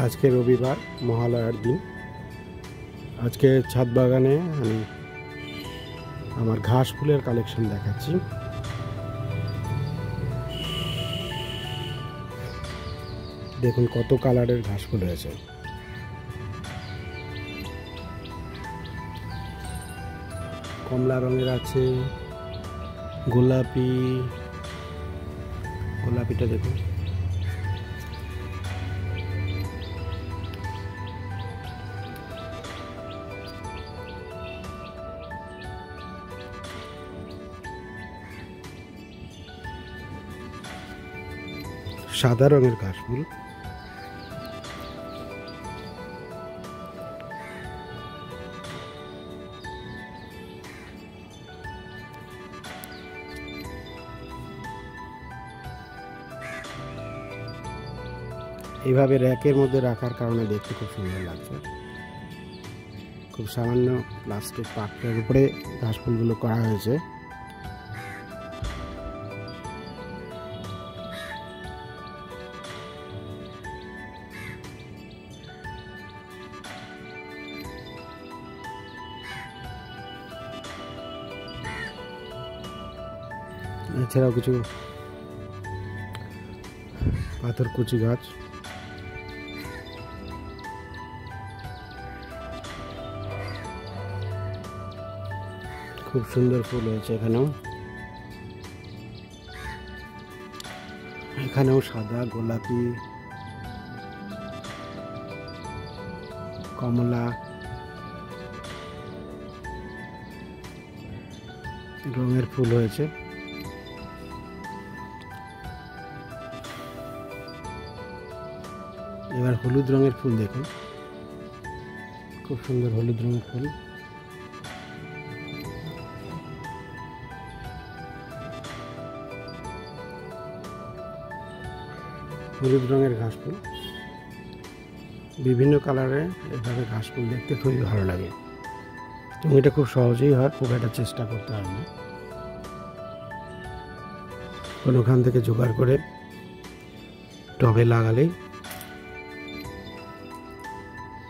আজকে রবিবার মহালয়ার দিন। আজকে ছাদ বাগানে আমি আমার ঘাস ফুলের কালেকশন দেখাচ্ছি। দেখুন কত কালারের ঘাস ফুল হয়েছে। কমলা রঙের আছে, গোলাপিটা দেখুন, সাদা রঙের ঘাস ফুল, এইভাবে র্যাকের মধ্যে রাখার কারণে দেখতে খুব সুন্দর লাগছে। খুব সামান্য প্লাস্টিক পাত্রের উপরে ঘাস ফুলগুলো করা হয়েছে। এছাড়াও কিছু পাথরকুচি গাছ, খুব সুন্দর ফুল হয়েছে। এখানেও সাদা, গোলাপি, কমলা রঙের ফুল হয়েছে। এবার হলুদ রঙের ফুল দেখুন, খুব সুন্দর হলুদ রঙের ফুল। হলুদ রঙের ঘাস ফুল, বিভিন্ন কালারে এভাবে ঘাস ফুল দেখতে খুবই ভালো লাগে এবং এটা খুব সহজেই হয়, খুব একটা চেষ্টা করতে হয় না। কোনোখান থেকে জোগাড় করে টবে লাগালেই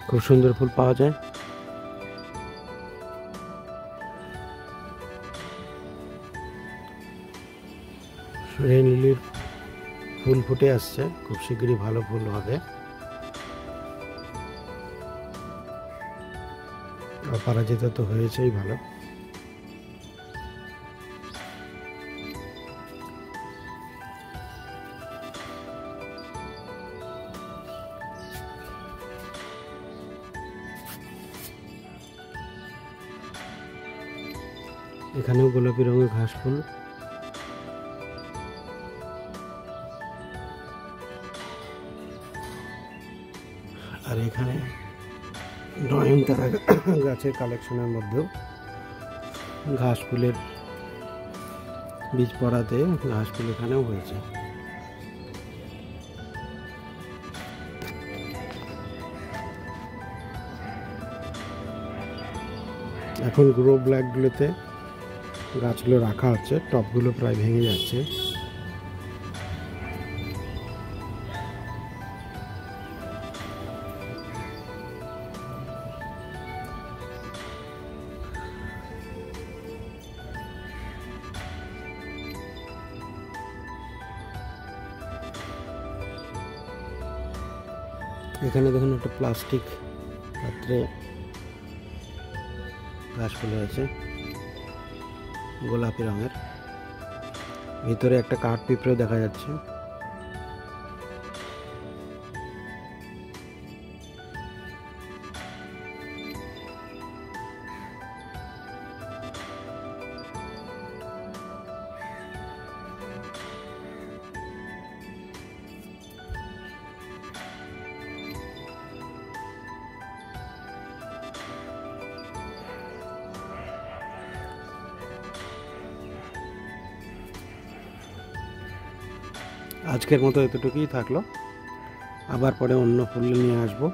খুব সুন্দর ফুল পাওয়া যায়। রেইন লিলির ফুল ফুটে আসছে, খুব শীঘ্রই ভালো ফুল হবে। অপরাজিতা তো হয়েছেই ভালো। এখানেও গোলাপি রঙের ঘাস ফুল, আর এখানে নয়নতারা গাছের কালেকশনের মধ্যেও ঘাস ফুলের বীজ পড়াতে ঘাস ফুল এখানেও হয়েছে। এখন গ্রো ব্যাগগুলোতে গাছগুলো রাখা হচ্ছে, টবগুলো প্রায় ভেঙে যাচ্ছে। এখানে দেখুন একটা প্লাস্টিক পাত্রে ঘাস ফুল হয়েছে গোলাপি রঙের, ভিতরে একটা কাঠ পিঁপড়েও দেখা যাচ্ছে। আজকের মতো এতটুকুই থাকলো, আবার পরে অন্য ফুল নিয়ে আসবো।